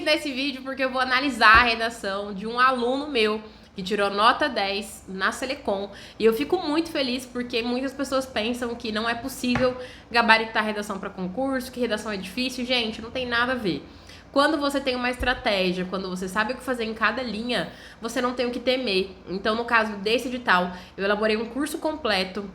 vocês nesse vídeo porque eu vou analisar a redação de um aluno meu que tirou nota 10 na Selecom. E eu fico muito feliz porque muitas pessoas pensam que não é possível gabaritar redação para concurso, que redação é difícil. Gente, não tem nada a ver. Quando você tem uma estratégia, quando você sabe o que fazer em cada linha, você não tem o que temer. Então, no caso desse edital, eu elaborei um curso completo,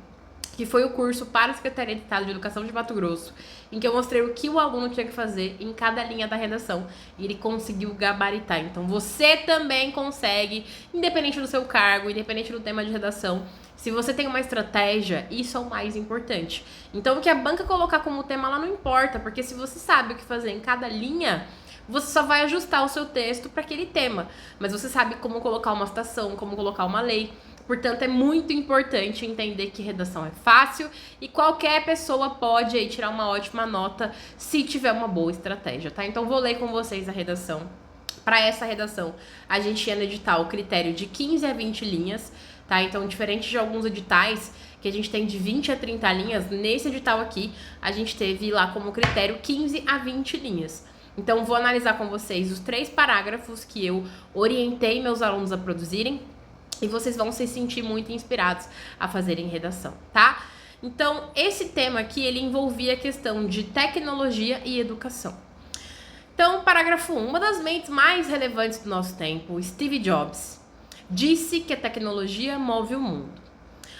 que foi o curso para a Secretaria de Estado de Educação de Mato Grosso, em que eu mostrei o que o aluno tinha que fazer em cada linha da redação, e ele conseguiu gabaritar. Então você também consegue, independente do seu cargo, independente do tema de redação, se você tem uma estratégia, isso é o mais importante. Então o que a banca colocar como tema lá não importa, porque se você sabe o que fazer em cada linha, você só vai ajustar o seu texto para aquele tema, mas você sabe como colocar uma citação, como colocar uma lei. Portanto, é muito importante entender que redação é fácil e qualquer pessoa pode aí tirar uma ótima nota se tiver uma boa estratégia, tá? Então, vou ler com vocês a redação. Para essa redação, a gente ia no edital o critério de 15 a 20 linhas, tá? Então, diferente de alguns editais que a gente tem de 20 a 30 linhas, nesse edital aqui, a gente teve lá como critério 15 a 20 linhas. Então, vou analisar com vocês os 3 parágrafos que eu orientei meus alunos a produzirem, e vocês vão se sentir muito inspirados a fazerem redação, tá? Então, esse tema aqui, ele envolvia a questão de tecnologia e educação. Então, parágrafo 1. Uma das mentes mais relevantes do nosso tempo, Steve Jobs, disse que a tecnologia move o mundo.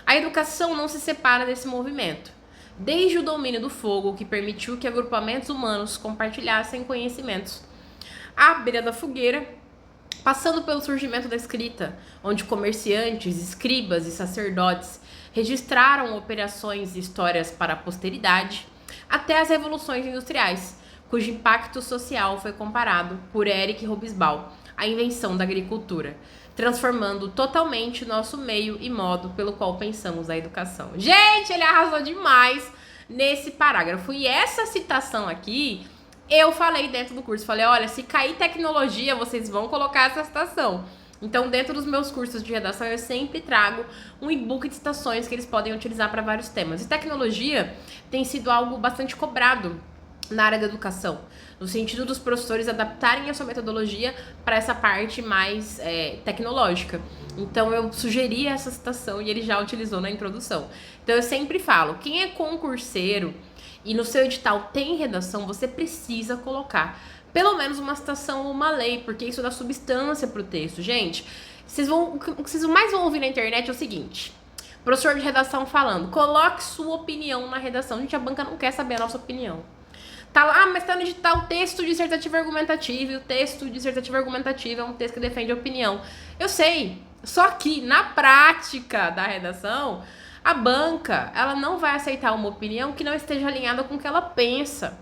A educação não se separa desse movimento. Desde o domínio do fogo, que permitiu que agrupamentos humanos compartilhassem conhecimentos, à beira da fogueira, passando pelo surgimento da escrita, onde comerciantes, escribas e sacerdotes registraram operações e histórias para a posteridade, até as revoluções industriais, cujo impacto social foi comparado por Eric Hobsbawm à invenção da agricultura, transformando totalmente nosso meio e modo pelo qual pensamos a educação. Gente, ele arrasou demais nesse parágrafo. E essa citação aqui, eu falei dentro do curso, falei, olha, se cair tecnologia, vocês vão colocar essa citação. Então, dentro dos meus cursos de redação, eu sempre trago um e-book de citações que eles podem utilizar para vários temas. E tecnologia tem sido algo bastante cobrado na área da educação, no sentido dos professores adaptarem a sua metodologia para essa parte mais tecnológica. Então, eu sugeri essa citação e ele já utilizou na introdução. Então, eu sempre falo, quem é concurseiro e no seu edital tem redação, você precisa colocar pelo menos uma citação ou uma lei, porque isso dá substância pro texto. Gente, o que vocês mais vão ouvir na internet é o seguinte: professor de redação falando, coloque sua opinião na redação. Gente, a banca não quer saber a nossa opinião. Tá lá, mas tá no edital texto dissertativo argumentativo, e o texto dissertativo argumentativo é um texto que defende a opinião. Eu sei, só que na prática da redação, a banca, ela não vai aceitar uma opinião que não esteja alinhada com o que ela pensa.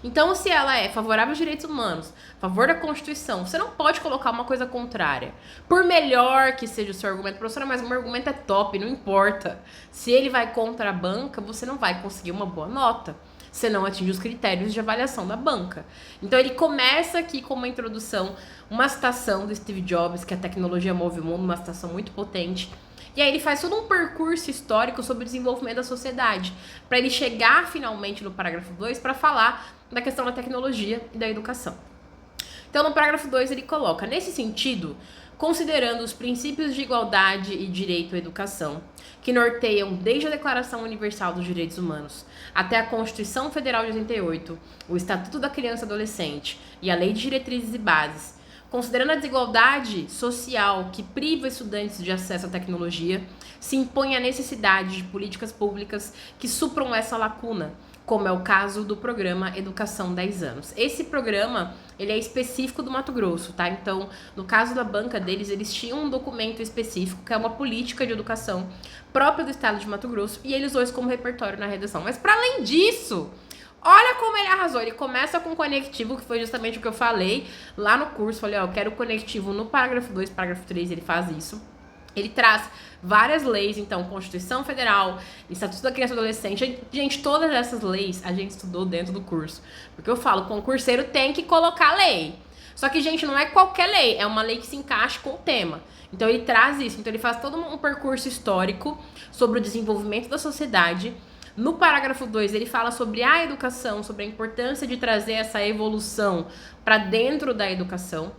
Então, se ela é favorável aos direitos humanos, a favor da Constituição, você não pode colocar uma coisa contrária. Por melhor que seja o seu argumento, professora, mas o meu argumento é top, não importa. Se ele vai contra a banca, você não vai conseguir uma boa nota. Você não atinge os critérios de avaliação da banca. Então, ele começa aqui com uma introdução, uma citação do Steve Jobs, que a tecnologia move o mundo, uma citação muito potente. E aí ele faz todo um percurso histórico sobre o desenvolvimento da sociedade, para ele chegar finalmente no parágrafo 2 para falar da questão da tecnologia e da educação. Então, no parágrafo 2 ele coloca, nesse sentido, considerando os princípios de igualdade e direito à educação, que norteiam desde a Declaração Universal dos Direitos Humanos até a Constituição Federal de 88, o Estatuto da Criança e Adolescente e a Lei de Diretrizes e Bases, considerando a desigualdade social que priva estudantes de acesso à tecnologia, se impõe a necessidade de políticas públicas que supram essa lacuna, como é o caso do programa Educação 10 anos. Esse programa, ele é específico do Mato Grosso, tá? Então, no caso da banca deles, eles tinham um documento específico, que é uma política de educação própria do estado de Mato Grosso, e ele usou isso como repertório na redação. Mas, para além disso, olha como ele arrasou. Ele começa com o conectivo, que foi justamente o que eu falei lá no curso. Falei, ó, eu quero o conectivo no parágrafo 2, parágrafo 3, ele faz isso. Ele traz várias leis, então, Constituição Federal, Estatuto da Criança e Adolescente. Gente, todas essas leis a gente estudou dentro do curso. Porque eu falo, o concurseiro tem que colocar lei. Só que, gente, não é qualquer lei, é uma lei que se encaixe com o tema. Então, ele traz isso. Então, ele faz todo um percurso histórico sobre o desenvolvimento da sociedade, No parágrafo 2, ele fala sobre a educação, sobre a importância de trazer essa evolução para dentro da educação.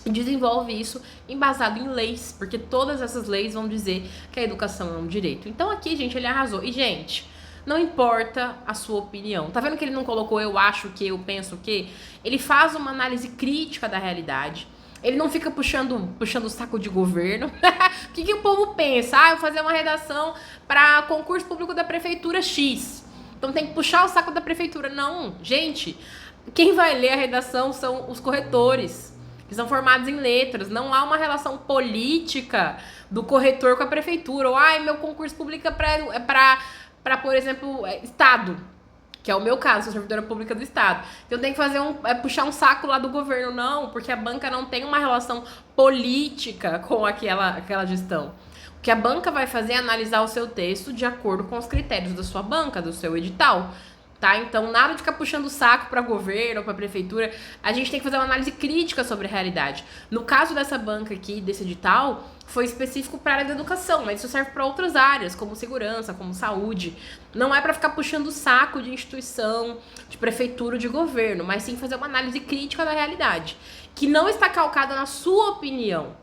E desenvolve isso embasado em leis, porque todas essas leis vão dizer que a educação é um direito. Então aqui, gente, ele arrasou. E, gente, não importa a sua opinião. Tá vendo que ele não colocou eu acho que, eu penso que? Ele faz uma análise crítica da realidade. Ele não fica puxando o saco de governo. O que o povo pensa? Eu vou fazer uma redação para concurso público da prefeitura X. Então tem que puxar o saco da prefeitura. Não, gente, quem vai ler a redação são os corretores, que são formados em letras. Não há uma relação política do corretor com a prefeitura. Ou, meu concurso público é para, por exemplo, Estado. Que é o meu caso, sou servidora pública do Estado. Então tem que fazer puxar um saco lá do governo. Não, porque a banca não tem uma relação política com aquela gestão. O que a banca vai fazer é analisar o seu texto de acordo com os critérios da sua banca, do seu edital. Tá? Então, nada de ficar puxando o saco para governo ou para prefeitura. A gente tem que fazer uma análise crítica sobre a realidade. No caso dessa banca aqui, desse edital, foi específico para a área da educação, mas isso serve para outras áreas, como segurança, como saúde. Não é para ficar puxando o saco de instituição, de prefeitura, de governo, mas sim fazer uma análise crítica da realidade, que não está calcada na sua opinião,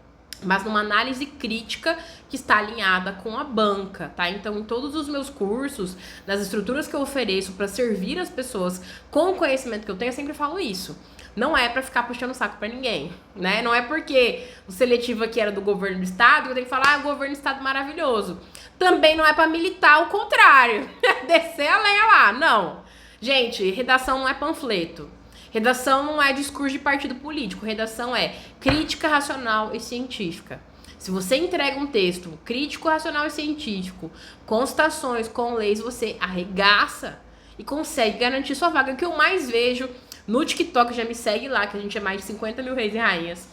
mas numa análise crítica que está alinhada com a banca, tá? Então, em todos os meus cursos, nas estruturas que eu ofereço para servir as pessoas com o conhecimento que eu tenho, eu sempre falo isso. Não é para ficar puxando o saco para ninguém, né? Não é porque o seletivo aqui era do governo do estado que eu tenho que falar, o governo do estado maravilhoso. Também não é para militar o contrário, descer a lenha lá, não. Gente, redação não é panfleto. Redação não é discurso de partido político. Redação é crítica racional e científica. Se você entrega um texto crítico, racional e científico, com citações, com leis, você arregaça e consegue garantir sua vaga. O que eu mais vejo no TikTok, já me segue lá, que a gente é mais de 50 mil reis e rainhas.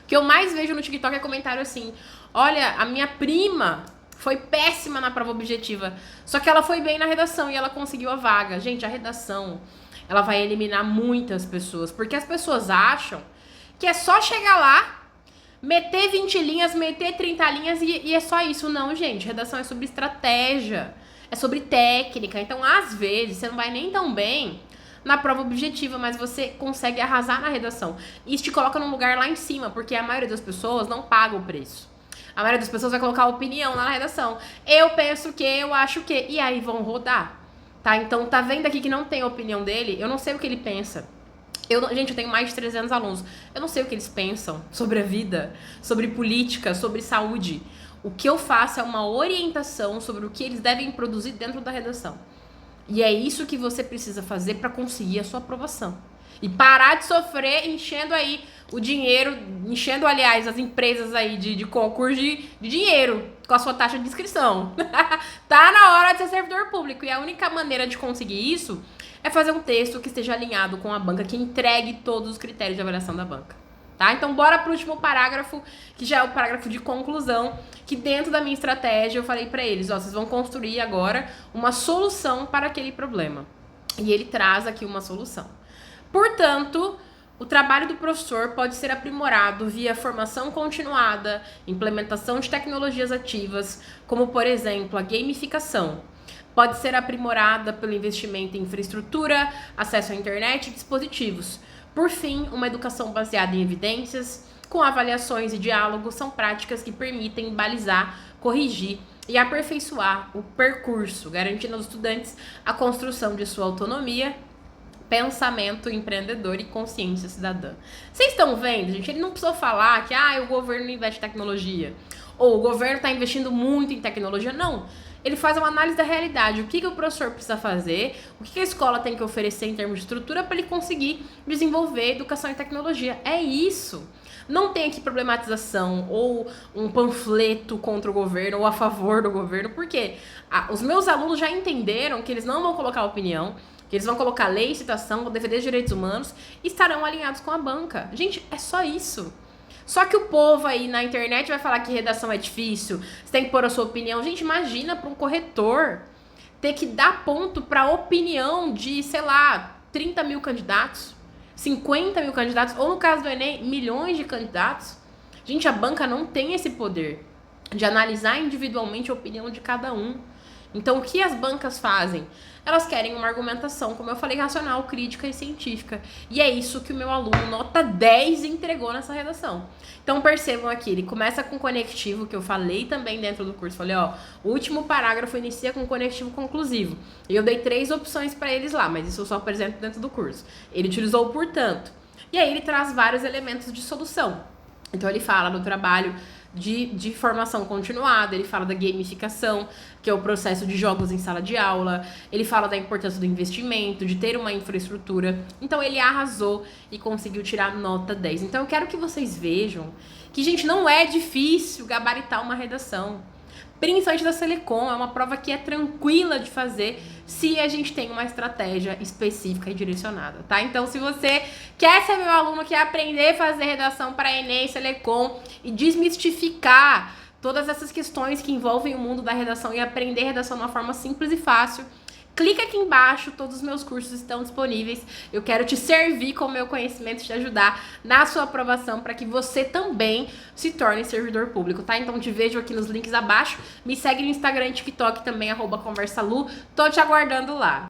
O que eu mais vejo no TikTok é comentário assim: olha, a minha prima foi péssima na prova objetiva, só que ela foi bem na redação e ela conseguiu a vaga. Gente, a redação, ela vai eliminar muitas pessoas, porque as pessoas acham que é só chegar lá, meter 20 linhas, meter 30 linhas e é só isso. Não, gente, redação é sobre estratégia, é sobre técnica. Então, às vezes, você não vai nem tão bem na prova objetiva, mas você consegue arrasar na redação. Isso te coloca num lugar lá em cima, porque a maioria das pessoas não paga o preço. A maioria das pessoas vai colocar opinião lá na redação. Eu penso que, eu acho que, e aí vão rodar. Tá? Então, tá vendo aqui que não tem a opinião dele? Eu não sei o que ele pensa. Gente, eu tenho mais de 300 alunos. Eu não sei o que eles pensam sobre a vida, sobre política, sobre saúde. O que eu faço é uma orientação sobre o que eles devem produzir dentro da redação. E é isso que você precisa fazer para conseguir a sua aprovação. E parar de sofrer enchendo aí o dinheiro, enchendo, aliás, as empresas aí de concurso de dinheiro com a sua taxa de inscrição. Tá na hora de ser servidor público. E a única maneira de conseguir isso é fazer um texto que esteja alinhado com a banca, que entregue todos os critérios de avaliação da banca. Tá? Então, bora pro último parágrafo, que já é o parágrafo de conclusão, que dentro da minha estratégia eu falei pra eles, vocês vão construir agora uma solução para aquele problema. E ele traz aqui uma solução. Portanto, o trabalho do professor pode ser aprimorado via formação continuada, implementação de tecnologias ativas, como, por exemplo, a gamificação. Pode ser aprimorada pelo investimento em infraestrutura, acesso à internet e dispositivos. Por fim, uma educação baseada em evidências, com avaliações e diálogos, são práticas que permitem balizar, corrigir e aperfeiçoar o percurso, garantindo aos estudantes a construção de sua autonomia, pensamento empreendedor e consciência cidadã. Vocês estão vendo, gente? Ele não precisou falar que o governo não investe em tecnologia, ou o governo está investindo muito em tecnologia. Não. Ele faz uma análise da realidade. O que o professor precisa fazer, o que a escola tem que oferecer em termos de estrutura para ele conseguir desenvolver educação e tecnologia. É isso. Não tem aqui problematização ou um panfleto contra o governo ou a favor do governo, porque os meus alunos já entenderam que eles não vão colocar opinião, que eles vão colocar lei, citação, vão defender os direitos humanos e estarão alinhados com a banca. Gente, é só isso. Só que o povo aí na internet vai falar que redação é difícil, você tem que pôr a sua opinião. Gente, imagina para um corretor ter que dar ponto para opinião de, 30 mil candidatos, 50 mil candidatos, ou no caso do Enem, milhões de candidatos. Gente, a banca não tem esse poder de analisar individualmente a opinião de cada um. Então, o que as bancas fazem? Elas querem uma argumentação, como eu falei, racional, crítica e científica. E é isso que o meu aluno, nota 10, entregou nessa redação. Então, percebam aqui, ele começa com conectivo, que eu falei também dentro do curso. Falei, ó, o último parágrafo inicia com conectivo conclusivo. E eu dei 3 opções para eles lá, mas isso eu só apresento dentro do curso. Ele utilizou o portanto. E aí ele traz vários elementos de solução. Então, ele fala do trabalho de formação continuada, ele fala da gamificação, que é o processo de jogos em sala de aula, ele fala da importância do investimento, de ter uma infraestrutura. Então ele arrasou e conseguiu tirar nota 10. Então eu quero que vocês vejam que, gente, não é difícil gabaritar uma redação. Principalmente da Selecom, é uma prova que é tranquila de fazer se a gente tem uma estratégia específica e direcionada, tá? Então, se você quer ser meu aluno, quer aprender a fazer redação para Enem, Selecom e desmistificar todas essas questões que envolvem o mundo da redação e aprender redação de uma forma simples e fácil, clica aqui embaixo, todos os meus cursos estão disponíveis. Eu quero te servir com o meu conhecimento, te ajudar na sua aprovação para que você também se torne servidor público, tá? Então te vejo aqui nos links abaixo. Me segue no Instagram e TikTok também, @conversalu. Tô te aguardando lá.